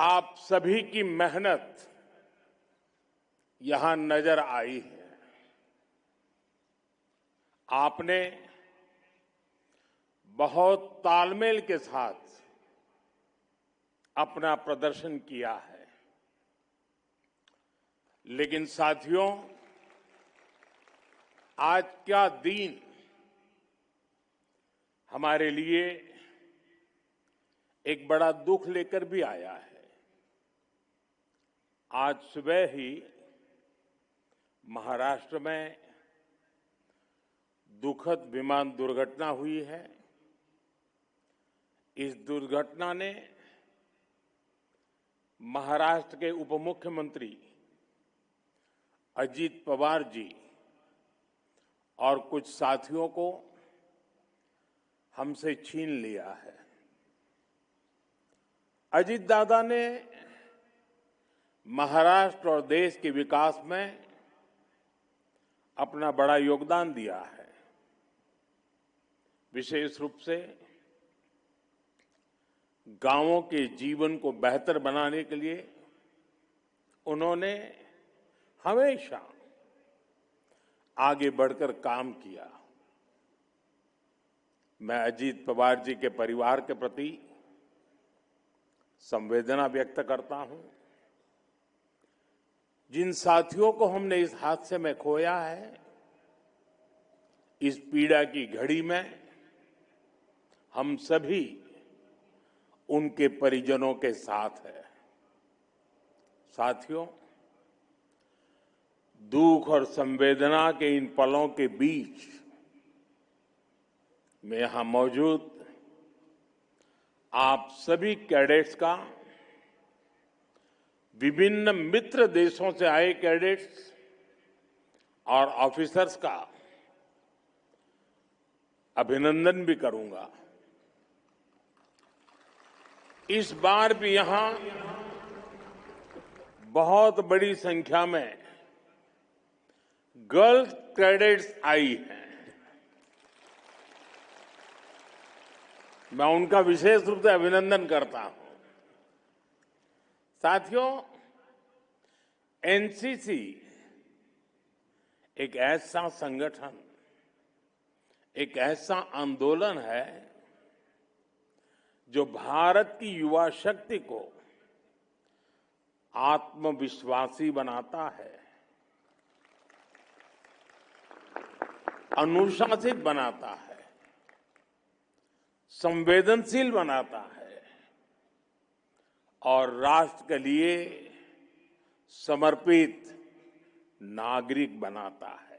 आप सभी की मेहनत यहां नजर आई है। आपने बहुत तालमेल के साथ अपना प्रदर्शन किया है। लेकिन साथियों, आज का दिन हमारे लिए एक बड़ा दुख लेकर भी आया है। आज सुबह ही महाराष्ट्र में दुखद विमान दुर्घटना हुई है। इस दुर्घटना ने महाराष्ट्र के उप मुख्यमंत्री अजीत पवार जी और कुछ साथियों को हमसे छीन लिया है। अजीत दादा ने महाराष्ट्र और देश के विकास में अपना बड़ा योगदान दिया है। विशेष रूप से गांवों के जीवन को बेहतर बनाने के लिए उन्होंने हमेशा आगे बढ़कर काम किया। मैं अजीत पवार जी के परिवार के प्रति संवेदना व्यक्त करता हूं। जिन साथियों को हमने इस हादसे में खोया है, इस पीड़ा की घड़ी में हम सभी उनके परिजनों के साथ हैं। साथियों, दुख और संवेदना के इन पलों के बीच मैं यहां मौजूद आप सभी कैडेट्स का, विभिन्न मित्र देशों से आए कैडेट्स और ऑफिसर्स का अभिनंदन भी करूंगा। इस बार भी यहां बहुत बड़ी संख्या में गर्ल्स कैडेट्स आई हैं। मैं उनका विशेष रूप से अभिनंदन करता हूं। साथियों, एनसीसी एक ऐसा संगठन, एक ऐसा आंदोलन है जो भारत की युवा शक्ति को आत्मविश्वासी बनाता है, अनुशासित बनाता है, संवेदनशील बनाता है और राष्ट्र के लिए समर्पित नागरिक बनाता है।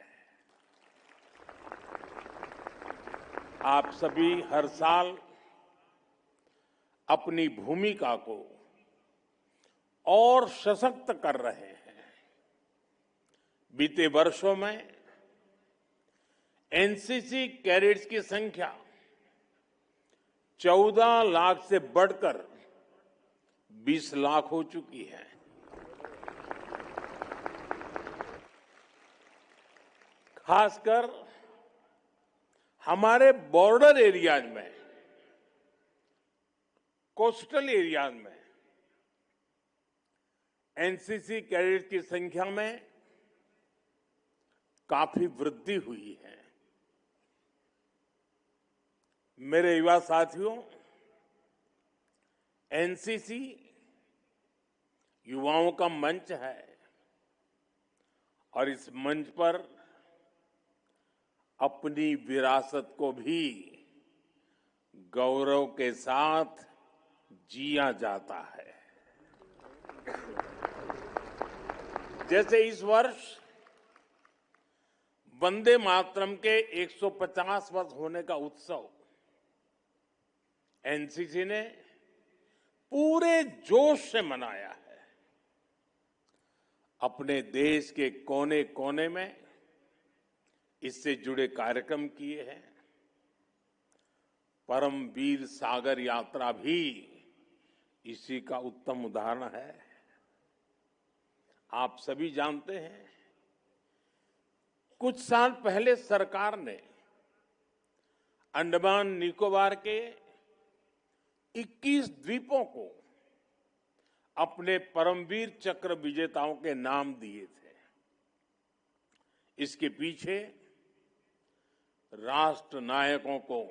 आप सभी हर साल अपनी भूमिका को और सशक्त कर रहे हैं। बीते वर्षों में एनसीसी कैडेट्स की संख्या 14 लाख से बढ़कर 20 लाख हो चुकी है। खासकर हमारे बॉर्डर एरियाज में, कोस्टल एरियाज में एनसीसी कैडेट की संख्या में काफी वृद्धि हुई है। मेरे युवा साथियों, एनसीसी युवाओं का मंच है और इस मंच पर अपनी विरासत को भी गौरव के साथ जिया जाता है। जैसे इस वर्ष वंदे मातरम के 150 वर्ष होने का उत्सव एनसीसी ने पूरे जोश से मनाया है। अपने देश के कोने कोने में इससे जुड़े कार्यक्रम किए हैं। परमवीर सागर यात्रा भी इसी का उत्तम उदाहरण है। आप सभी जानते हैं, कुछ साल पहले सरकार ने अंडमान निकोबार के 21 द्वीपों को अपने परमवीर चक्र विजेताओं के नाम दिए थे। इसके पीछे राष्ट्र नायकों को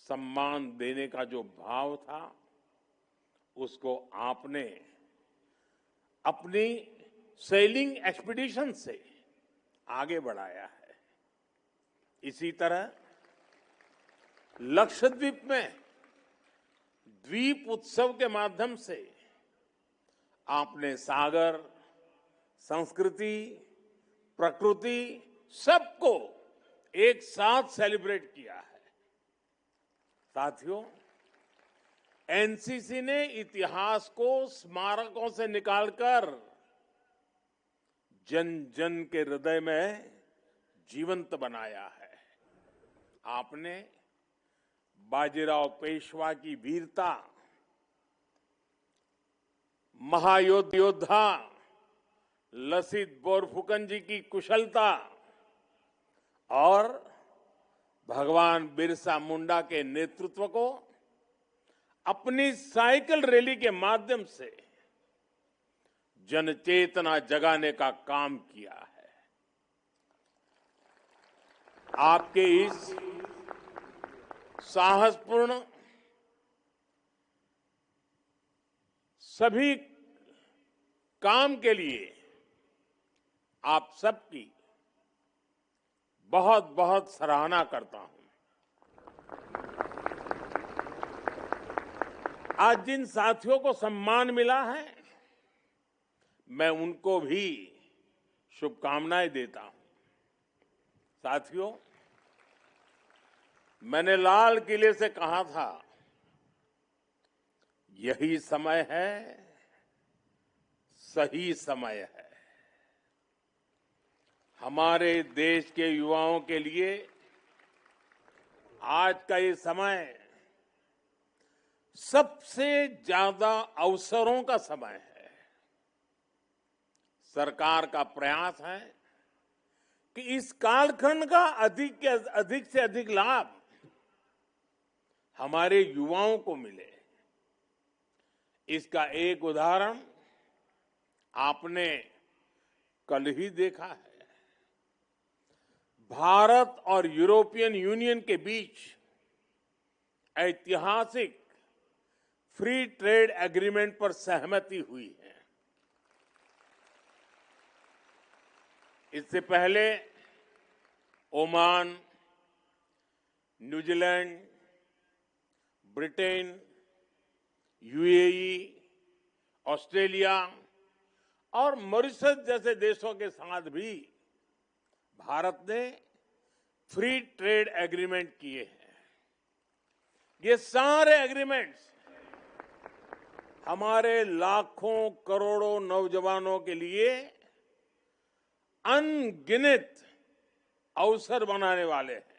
सम्मान देने का जो भाव था, उसको आपने अपनी सेलिंग एक्सपीडिशन से आगे बढ़ाया है। इसी तरह लक्षद्वीप में द्वीप उत्सव के माध्यम से आपने सागर, संस्कृति, प्रकृति सबको एक साथ सेलिब्रेट किया है। साथियों, एनसीसी ने इतिहास को स्मारकों से निकालकर जन जन के हृदय में जीवंत बनाया है। आपने बाजीराव पेशवा की वीरता, महायोद्धा लसित बोरफुकन जी की कुशलता और भगवान बिरसा मुंडा के नेतृत्व को अपनी साइकिल रैली के माध्यम से जनचेतना जगाने का काम किया है। आपके इस साहसपूर्ण सभी काम के लिए आप सबकी बहुत बहुत सराहना करता हूं। आज जिन साथियों को सम्मान मिला है, मैं उनको भी शुभकामनाएं देता हूं। साथियों, मैंने लाल किले से कहा था, यही समय है, सही समय है। हमारे देश के युवाओं के लिए आज का ये समय सबसे ज्यादा अवसरों का समय है। सरकार का प्रयास है कि इस कालखंड का अधिक से अधिक लाभ हमारे युवाओं को मिले। इसका एक उदाहरण आपने कल ही देखा है। भारत और यूरोपियन यूनियन के बीच ऐतिहासिक फ्री ट्रेड एग्रीमेंट पर सहमति हुई है। इससे पहले Oman, New Zealand, Britain, UAE, Australia और मॉरिशस जैसे देशों के साथ भी भारत ने फ्री ट्रेड एग्रीमेंट किए हैं। ये सारे एग्रीमेंट्स हमारे लाखों करोड़ों नौजवानों के लिए अनगिनत अवसर बनाने वाले हैं।